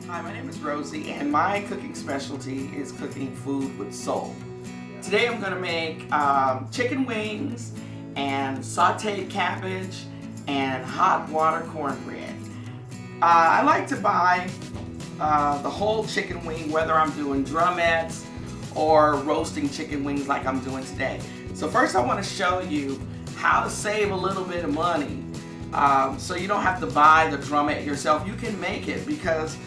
Hi, my name is Rosie, and my cooking specialty is cooking food with soul. Today I'm going to make chicken wings and sauteed cabbage and hot water cornbread. I like to buy the whole chicken wing, whether I'm doing drumettes or roasting chicken wings like I'm doing today. So first I want to show you how to save a little bit of money so you don't have to buy the drumette yourself. You can make it, because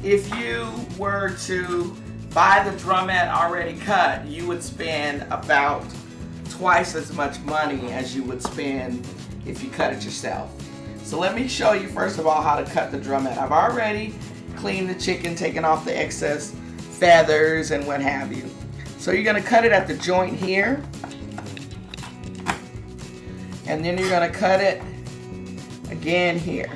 if you were to buy the drumette already cut, you would spend about twice as much money as you would spend if you cut it yourself. So let me show you first of all how to cut the drumette. I've already cleaned the chicken, taken off the excess feathers and what have you. So you're going to cut it at the joint here, and then you're going to cut it again here,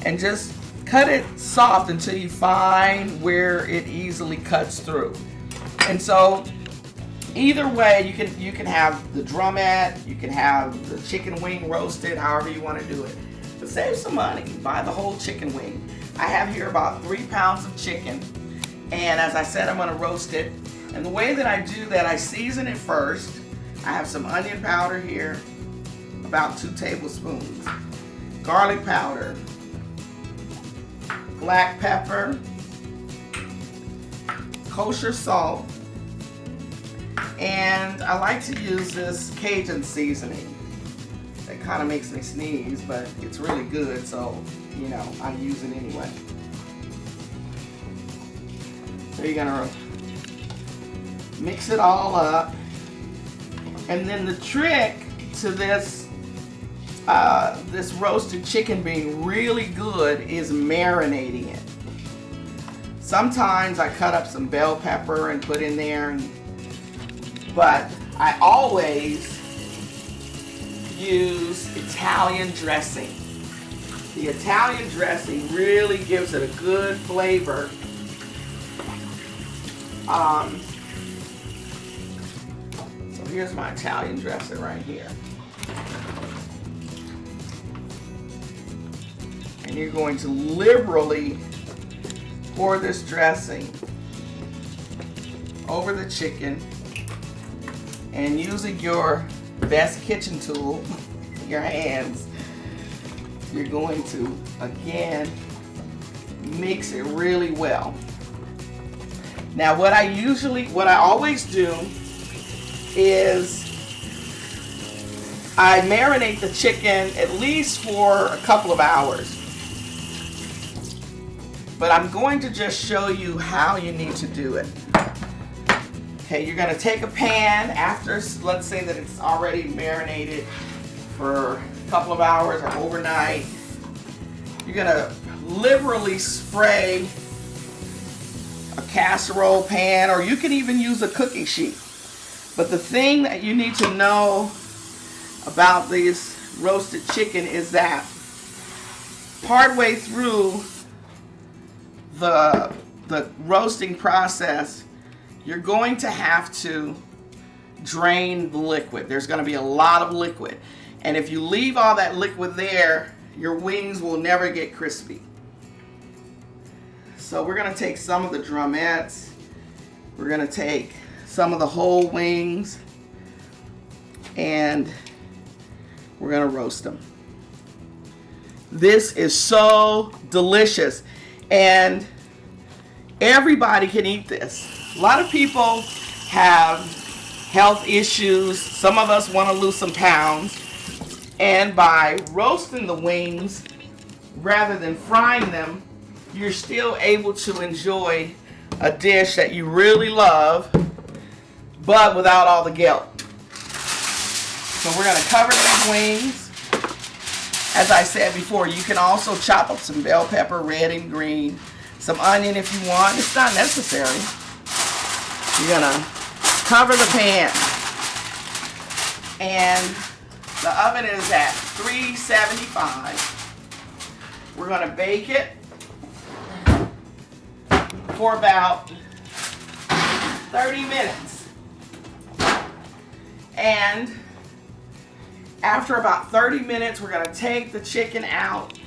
and just cut it soft until you find where it easily cuts through. And so either way, you can have the drumette, you can have the chicken wing roasted, however you want to do it. But save some money, buy the whole chicken wing. I have here about 3 pounds of chicken, and as I said, I'm going to roast it. And the way that I do that, I season it first. I have some onion powder here, about 2 tablespoons, garlic powder, black pepper, kosher salt, and I like to use this Cajun seasoning. It kind of makes me sneeze, but it's really good, so you know, I use it anyway. So you're gonna mix it all up, and then the trick to this this roasted chicken being really good is marinating it. Sometimes I cut up some bell pepper and put in there, but I always use Italian dressing. The Italian dressing really gives it a good flavor. So here's my Italian dressing right here. And you're going to liberally pour this dressing over the chicken, and using your best kitchen tool, your hands, you're going to again mix it really well. Now what I always do is I marinate the chicken at least for a couple of hours. But I'm going to just show you how you need to do it. Okay, you're going to take a pan after, let's say that it's already marinated for a couple of hours or overnight. You're going to liberally spray a casserole pan, or you can even use a cookie sheet. But the thing that you need to know about this roasted chicken is that partway through the roasting process, you're going to have to drain the liquid. There's going to be a lot of liquid, and if you leave all that liquid there, your wings will never get crispy. So we're going to take some of the drumettes, we're going to take some of the whole wings, and we're going to roast them. This is so delicious, and everybody can eat this. A lot of people have health issues. Some of us want to lose some pounds, and by roasting the wings rather than frying them, you're still able to enjoy a dish that you really love, but without all the guilt. So we're going to cover these wings. As I said before, you can also chop up some bell pepper, red and green, some onion if you want. It's not necessary. You're going to cover the pan, and the oven is at 375. We're going to bake it for about 30 minutes. And after about 30 minutes, we're going to take the chicken out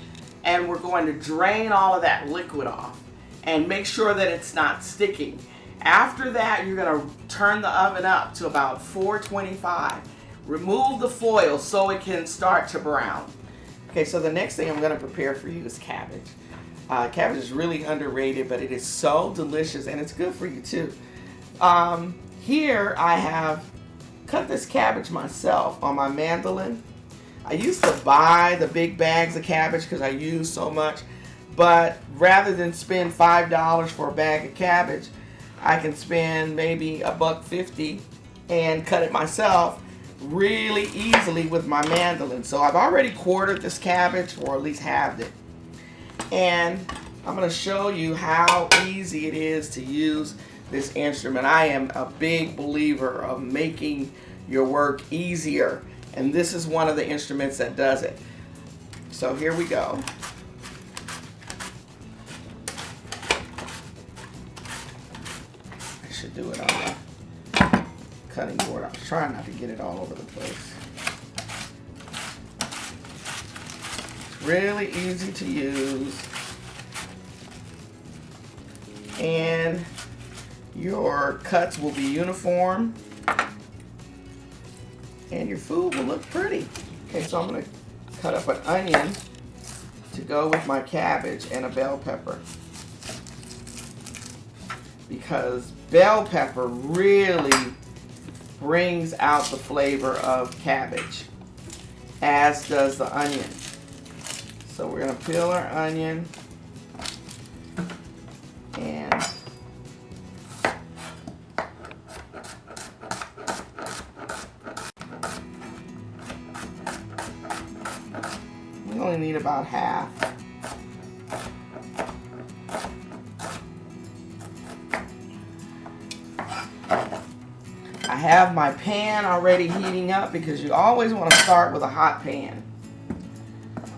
and we're going to drain all of that liquid off and make sure that it's not sticking. After that, you're going to turn the oven up to about 425. Remove the foil so it can start to brown. Okay, so the next thing I'm going to prepare for you is cabbage. Cabbage is really underrated, but it is so delicious, and it's good for you too. Here I have cut this cabbage myself on my mandolin. I used to buy the big bags of cabbage because I use so much, but rather than spend $5 for a bag of cabbage, I can spend maybe $1.50 and cut it myself really easily with my mandolin. So I've already quartered this cabbage, or at least halved it. And I'm going to show you how easy it is to use this instrument. I am a big believer of making your work easier, and this is one of the instruments that does it. So here we go. I should do it on the cutting board. I was trying not to get it all over the place. It's really easy to use, and your cuts will be uniform, and your food will look pretty. Okay, so I'm going to cut up an onion to go with my cabbage and a bell pepper, because bell pepper really brings out the flavor of cabbage, as does the onion. So we're going to peel our onion, and we only need about half. I have my pan already heating up, because you always want to start with a hot pan.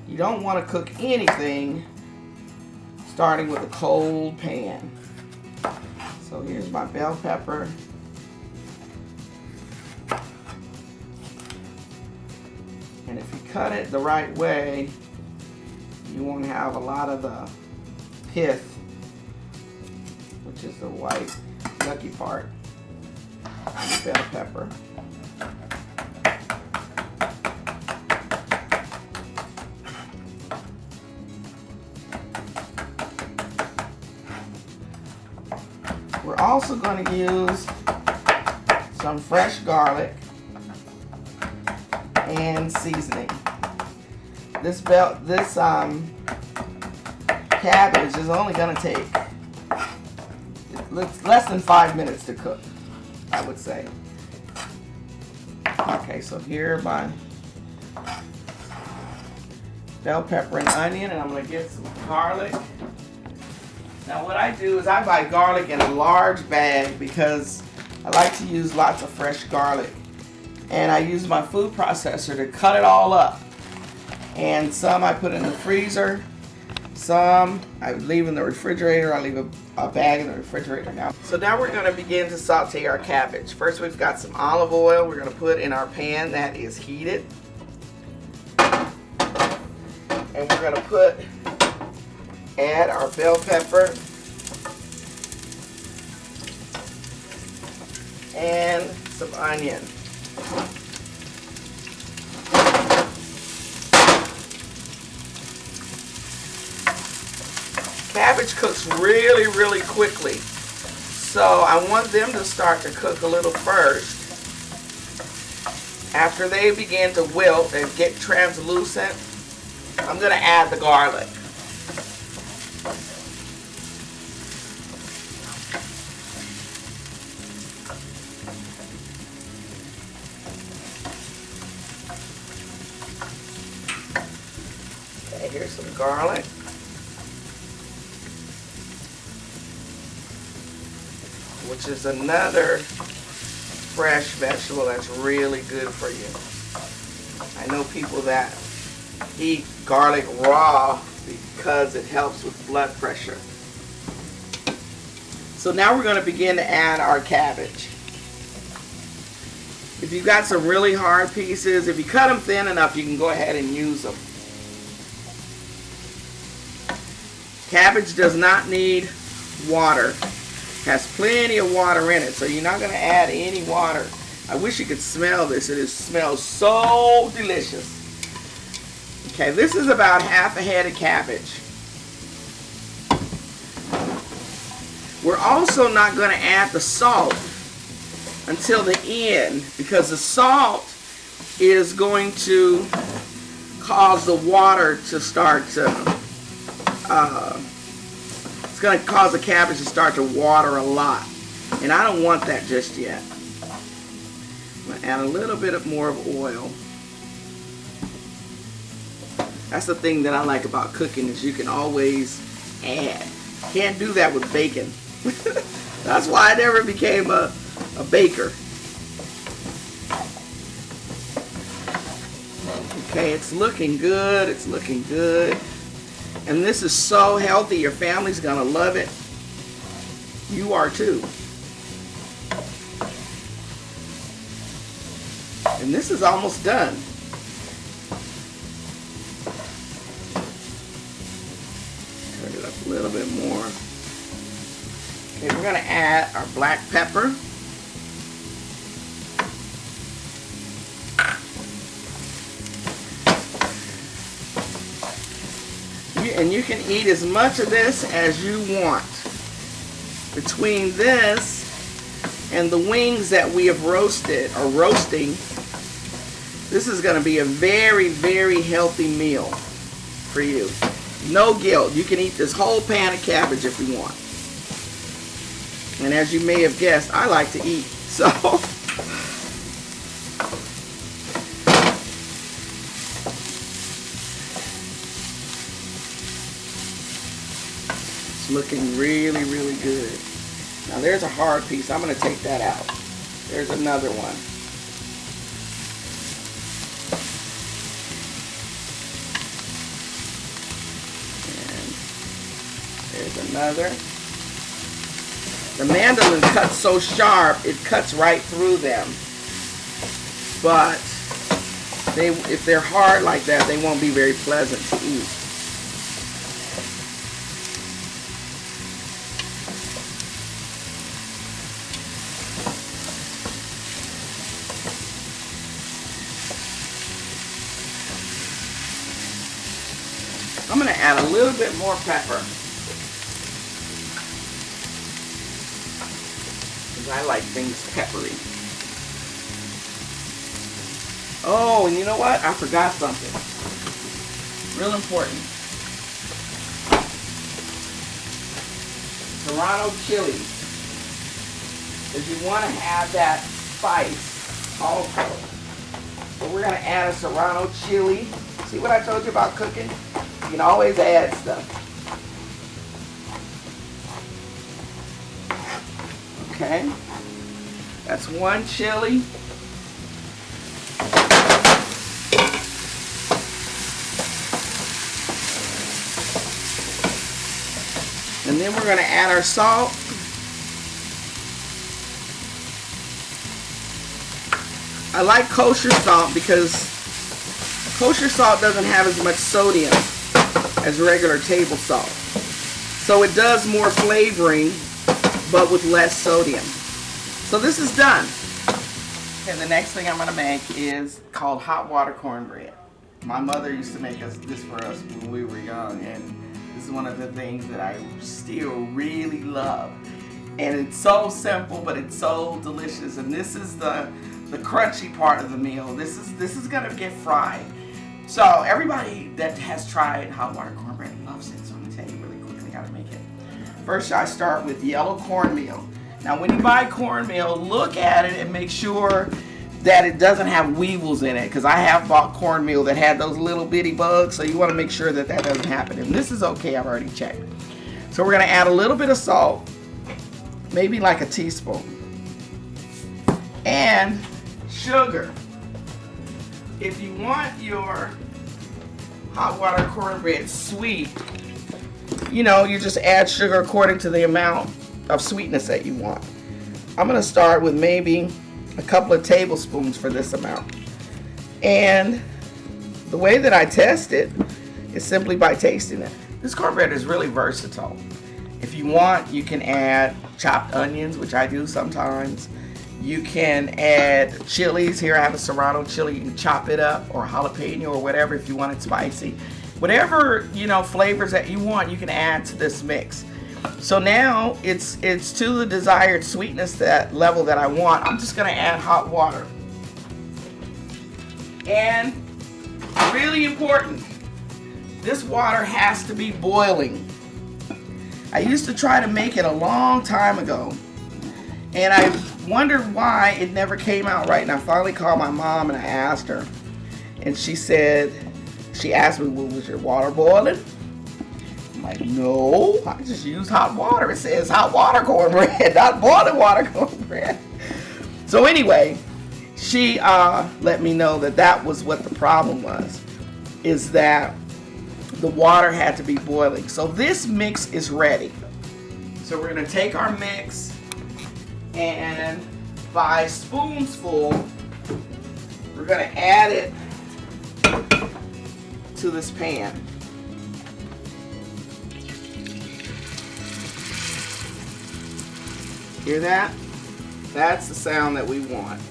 You don't want to cook anything starting with a cold pan. So here's my bell pepper. And if you cut it the right way, you won't have a lot of the pith, which is the white, yucky part of the bell pepper. We're also going to use some fresh garlic and seasoning. This cabbage is only going to take less than 5 minutes to cook, I would say. Okay, so here are my bell pepper and onion, and I'm going to get some garlic. Now what I do is I buy garlic in a large bag, because I like to use lots of fresh garlic. And I use my food processor to cut it all up. And some I put in the freezer, some I leave in the refrigerator. I leave a bag in the refrigerator now. So now we're going to begin to saute our cabbage. First, we've got some olive oil we're going to put in our pan that is heated. And we're going to add our bell pepper and some onion. Cabbage cooks really, really quickly, so I want them to start to cook a little first. After they begin to wilt and get translucent, I'm going to add the garlic. Okay, here's some garlic. Which is another fresh vegetable that's really good for you. I know people that eat garlic raw because it helps with blood pressure. So now we're going to begin to add our cabbage. If you've got some really hard pieces, if you cut them thin enough, you can go ahead and use them. Cabbage does not need water. Has plenty of water in it, so you're not going to add any water. I wish you could smell this. It smells so delicious. Okay, this is about half a head of cabbage. We're also not going to add the salt until the end, because the salt is going to cause the water to start to, it's going to cause the cabbage to start to water a lot. And I don't want that just yet. I'm going to add a little bit more of oil. That's the thing that I like about cooking, is you can always add. Can't do that with bacon. That's why I never became a baker. Okay, it's looking good. It's looking good. And this is so healthy. Your family's gonna love it. You are too. And this is almost done. Turn it up a little bit more. Okay, we're gonna add our black pepper. And you can eat as much of this as you want. Between this and the wings that we have roasted, or roasting, this is going to be a very, very healthy meal for you. No guilt. You can eat this whole pan of cabbage if you want. And as you may have guessed, I like to eat. So it's looking really, really good. Now there's a hard piece. I'm going to take that out. There's another one. And there's another. The mandolin cuts so sharp, it cuts right through them. But if they're hard like that, they won't be very pleasant to eat. I'm going to add a little bit more pepper. I like things peppery. Oh, and you know what? I forgot something. Real important. Serrano chili. Because you want to have that spice also. So we're going to add a Serrano chili. See what I told you about cooking? You can always add stuff. Okay, that's one chili. And then we're going to add our salt. I like kosher salt because kosher salt doesn't have as much sodium as regular table salt. So it does more flavoring, but with less sodium. So this is done. And the next thing I'm going to make is called hot water cornbread. My mother used to make this for us when we were young, and this is one of the things that I still really love. And it's so simple, but it's so delicious. And this is the crunchy part of the meal. This is going to get fried. So everybody that has tried hot water cornbread loves it. So I'm going to tell you really quickly how to make it. First, I start with yellow cornmeal. Now, when you buy cornmeal, look at it and make sure that it doesn't have weevils in it, because I have bought cornmeal that had those little bitty bugs, so you want to make sure that that doesn't happen. And this is okay, I've already checked. So we're going to add a little bit of salt, maybe like a teaspoon, and sugar. If you want your hot water cornbread sweet, you know, you just add sugar according to the amount of sweetness that you want. I'm going to start with maybe a couple of tablespoons for this amount. And the way that I test it is simply by tasting it. This cornbread is really versatile. If you want, you can add chopped onions, which I do sometimes. You can add chilies. Here I have a serrano chili. You can chop it up, or jalapeno, or whatever if you want it spicy. Whatever, you know, flavors that you want, you can add to this mix. So now it's to the desired sweetness, that level that I want. I'm just gonna add hot water. And really important, this water has to be boiling. I used to try to make it a long time ago, and I wondered why it never came out right. And I finally called my mom and I asked her, and she asked me, well, was your water boiling? I'm like, no, I just used hot water. It says hot water cornbread, not boiling water cornbread. So anyway, she let me know that that was what the problem was, is that the water had to be boiling. So this mix is ready. So we're gonna take our mix, and by spoonsful, we're gonna add it to this pan. Hear that? That's the sound that we want.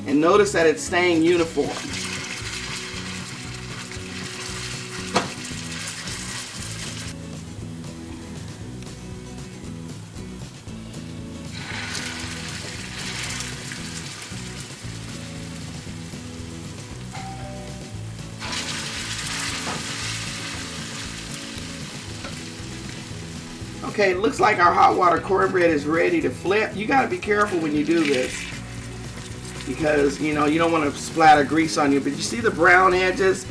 And notice that it's staying uniform. Okay, it looks like our hot water cornbread is ready to flip. You got to be careful when you do this, because you know you don't want to splatter grease on you. But you see the brown edges?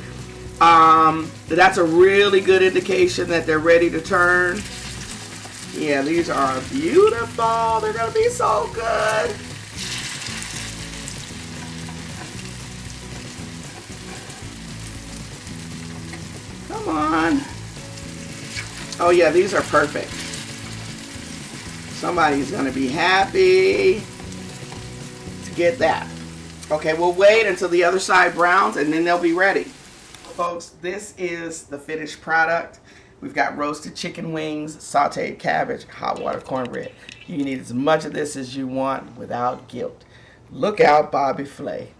That's a really good indication that they're ready to turn. Yeah, these are beautiful. They're gonna be so good. Come on. Oh yeah, these are perfect. Somebody's gonna be happy to get that. Okay, we'll wait until the other side browns and then they'll be ready. Folks, this is the finished product. We've got roasted chicken wings, sauteed cabbage, hot water cornbread. You can eat as much of this as you want without guilt. Look out, Bobby Flay.